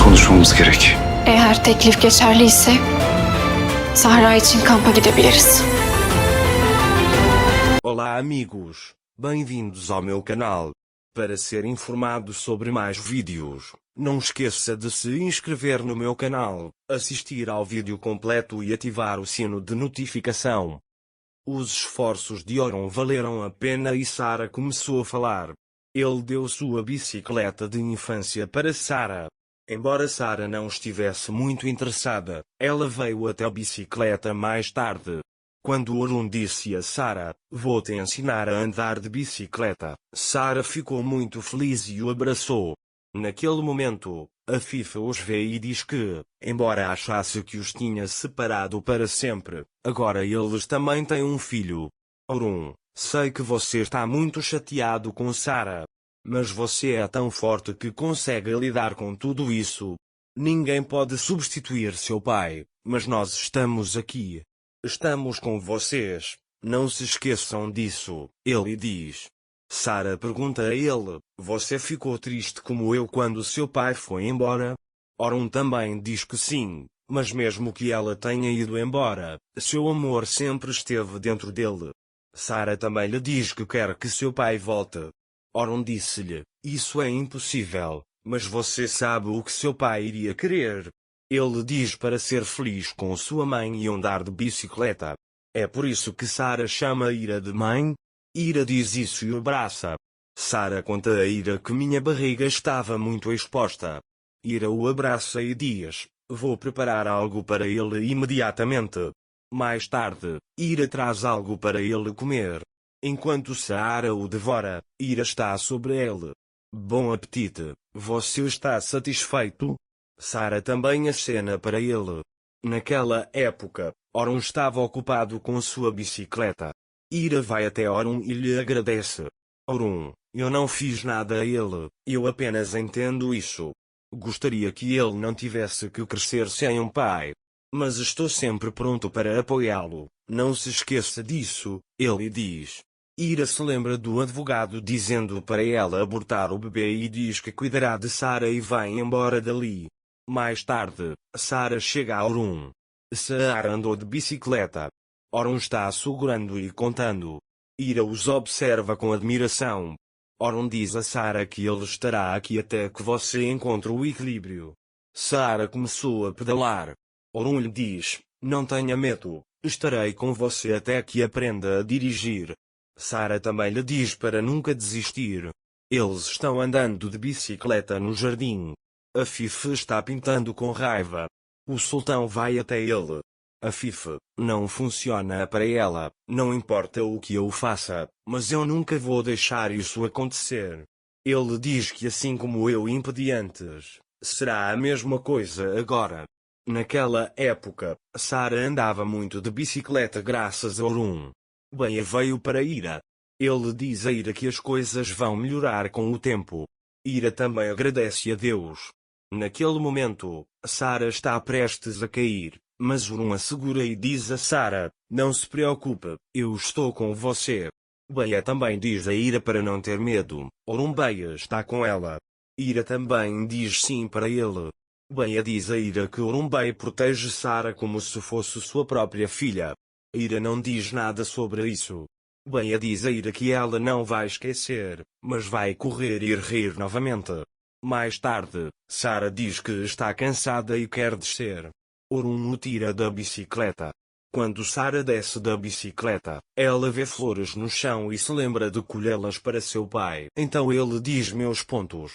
konuşmamız gerek. Eğer teklif geçerliyse Sahra için kampa gidebiliriz. Olá amigos, bem-vindos ao meu canal. Para ser informado sobre mais vídeos, não esqueça de se inscrever no meu canal, assistir ao vídeo completo e ativar o sino de notificação. Os esforços de Oron valeram a pena e Sara começou a falar. Ele deu sua bicicleta de infância para Sara. Embora Sara não estivesse muito interessada, ela veio até a bicicleta mais tarde. Quando Oron disse a Sara, vou-te ensinar a andar de bicicleta, Sara ficou muito feliz e o abraçou. Naquele momento, a Fifa os vê e diz que, embora achasse que os tinha separado para sempre, agora eles também têm um filho. Oron, sei que você está muito chateado com Sara. Mas você é tão forte que consegue lidar com tudo isso. Ninguém pode substituir seu pai, mas nós estamos aqui. Estamos com vocês. Não se esqueçam disso, ele diz. Sara pergunta a ele, você ficou triste como eu quando seu pai foi embora? Oron também diz que sim, mas mesmo que ela tenha ido embora, seu amor sempre esteve dentro dele. Sara também lhe diz que quer que seu pai volte. Oron disse-lhe, isso é impossível, mas você sabe o que seu pai iria querer. Ele diz para ser feliz com sua mãe e andar de bicicleta. É por isso que Sara chama Ira de mãe? Ira diz isso e o abraça. Sara conta a Ira que minha barriga estava muito exposta. Ira o abraça e diz, vou preparar algo para ele imediatamente. Mais tarde, Ira traz algo para ele comer. Enquanto Sara o devora, Ira está sobre ele. Bom apetite, você está satisfeito? Sara também acena para ele. Naquela época, Oron estava ocupado com sua bicicleta. Ira vai até Oron e lhe agradece. Oron, eu não fiz nada a ele, eu apenas entendo isso. Gostaria que ele não tivesse que crescer sem um pai. Mas estou sempre pronto para apoiá-lo, não se esqueça disso, ele diz. Ira se lembra do advogado dizendo para ela abortar o bebê e diz que cuidará de Sara e vai embora dali. Mais tarde, Sara chega a Oron. Sara andou de bicicleta. Oron está segurando e contando. Ira os observa com admiração. Oron diz a Sara que ele estará aqui até que você encontre o equilíbrio. Sara começou a pedalar. Oron lhe diz, não tenha medo, estarei com você até que aprenda a dirigir. Sara também lhe diz para nunca desistir. Eles estão andando de bicicleta no jardim. A Fifa está pintando com raiva. O sultão vai até ele. A Fifa, não funciona para ela, não importa o que eu faça, mas eu nunca vou deixar isso acontecer. Ele diz que assim como eu impedi antes, será a mesma coisa agora. Naquela época, Sara andava muito de bicicleta graças a Oron. Bem veio para Ira. Ele diz a Ira que as coisas vão melhorar com o tempo. Ira também agradece a Deus. Naquele momento, Sara está prestes a cair, mas Oron a segura e diz a Sara, não se preocupe, eu estou com você. Beia também diz a Ira para não ter medo, Oron Beia está com ela. Ira também diz sim para ele. Beia diz a Ira que Oron Beia protege Sara como se fosse sua própria filha. Ira não diz nada sobre isso. Beia diz a Ira que ela não vai esquecer, mas vai correr e rir novamente. Mais tarde, Sara diz que está cansada e quer descer. Oron o tira da bicicleta. Quando Sara desce da bicicleta, ela vê flores no chão e se lembra de colhê-las para seu pai. Então ele diz meus pontos.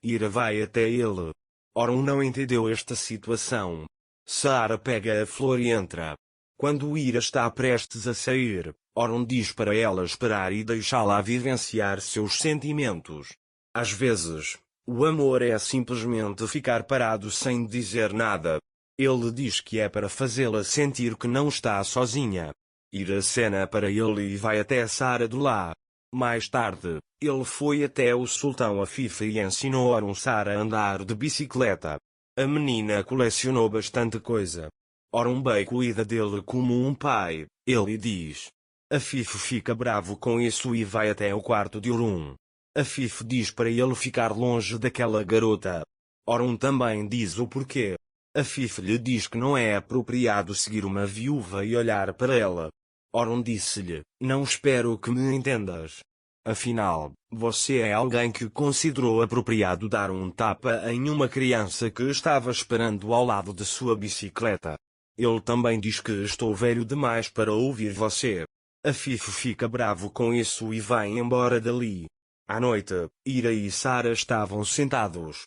Ira vai até ele. Oron não entendeu esta situação. Sara pega a flor e entra. Quando Ira está prestes a sair, Oron diz para ela esperar e deixá-la vivenciar seus sentimentos. Às vezes, o amor é simplesmente ficar parado sem dizer nada. Ele diz que é para fazê-la sentir que não está sozinha. Ira acena para ele e vai até Sara de lá. Mais tarde, ele foi até o sultão Afife e ensinou Oron Sara a andar de bicicleta. A menina colecionou bastante coisa. Oron Bey cuida dele como um pai, ele diz. Afife fica bravo com isso e vai até o quarto de Oron. Afife diz para ele ficar longe daquela garota. Orun também diz o porquê. A Fife lhe diz que não é apropriado seguir uma viúva e olhar para ela. Orun disse-lhe, não espero que me entendas. Afinal, você é alguém que considerou apropriado dar um tapa em uma criança que estava esperando ao lado de sua bicicleta. Ele também diz que estou velho demais para ouvir você. A Fife fica bravo com isso e vai embora dali. À noite, Ira e Sarah estavam sentados.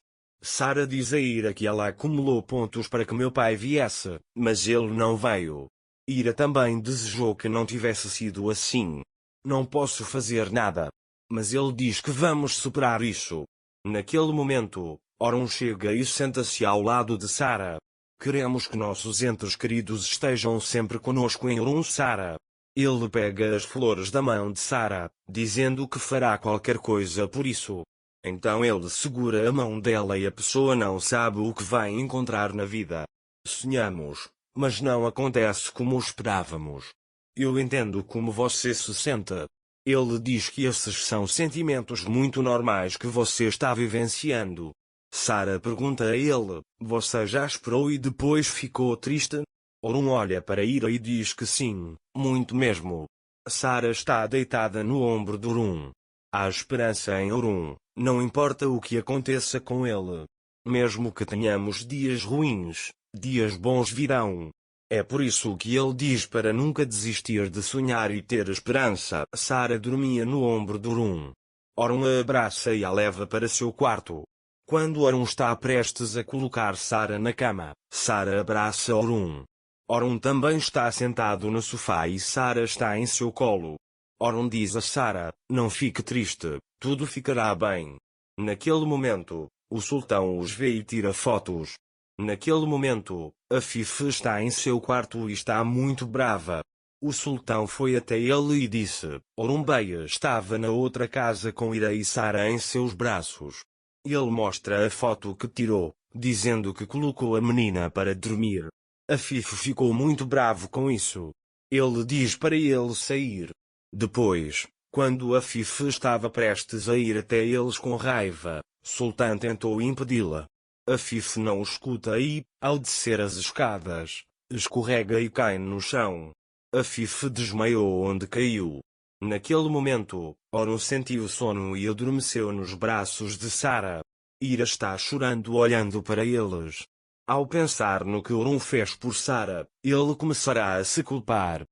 Sarah diz a Ira que ela acumulou pontos para que meu pai viesse, mas ele não veio. Ira também desejou que não tivesse sido assim. Não posso fazer nada. Mas ele diz que vamos superar isso. Naquele momento, Orun chega e senta-se ao lado de Sarah. Queremos que nossos entes queridos estejam sempre conosco em Orun Sarah. Ele pega as flores da mão de Sarah, dizendo que fará qualquer coisa por isso. Então ele segura a mão dela e a pessoa não sabe o que vai encontrar na vida. Sonhamos, mas não acontece como esperávamos. Eu entendo como você se sente. Ele diz que esses são sentimentos muito normais que você está vivenciando. Sarah pergunta a ele, você já esperou e depois ficou triste? Orun olha para Ira e diz que sim, muito mesmo. Sarah está deitada no ombro de Orun. Há esperança em Orun, não importa o que aconteça com ele. Mesmo que tenhamos dias ruins, dias bons virão. É por isso que ele diz para nunca desistir de sonhar e ter esperança. Sarah dormia no ombro de Orun. Orun a abraça e a leva para seu quarto. Quando Orun está prestes a colocar Sarah na cama, Sarah abraça Orun. Orun também está sentado no sofá e Sarah está em seu colo. Orun diz a Sarah, não fique triste, tudo ficará bem. Naquele momento, o sultão os vê e tira fotos. Naquele momento, a Fife está em seu quarto e está muito brava. O sultão foi até ele e disse, Orun Bey estava na outra casa com Ira e Sarah em seus braços. Ele mostra a foto que tirou, dizendo que colocou a menina para dormir. A Fife ficou muito bravo com isso. Ele diz para ele sair. Depois, quando a Fife estava prestes a ir até eles com raiva, Sultan tentou impedi-la. A Fife não o escuta e, ao descer as escadas, escorrega e cai no chão. A Fife desmaiou onde caiu. Naquele momento, Orun sentiu sono e adormeceu nos braços de Sarah. Ira está chorando olhando para eles. Ao pensar no que Orun fez por Sarah, ele começará a se culpar.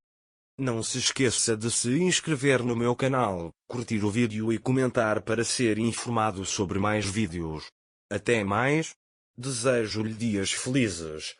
Não se esqueça de se inscrever no meu canal, curtir o vídeo e comentar para ser informado sobre mais vídeos. Até mais. Desejo-lhe dias felizes.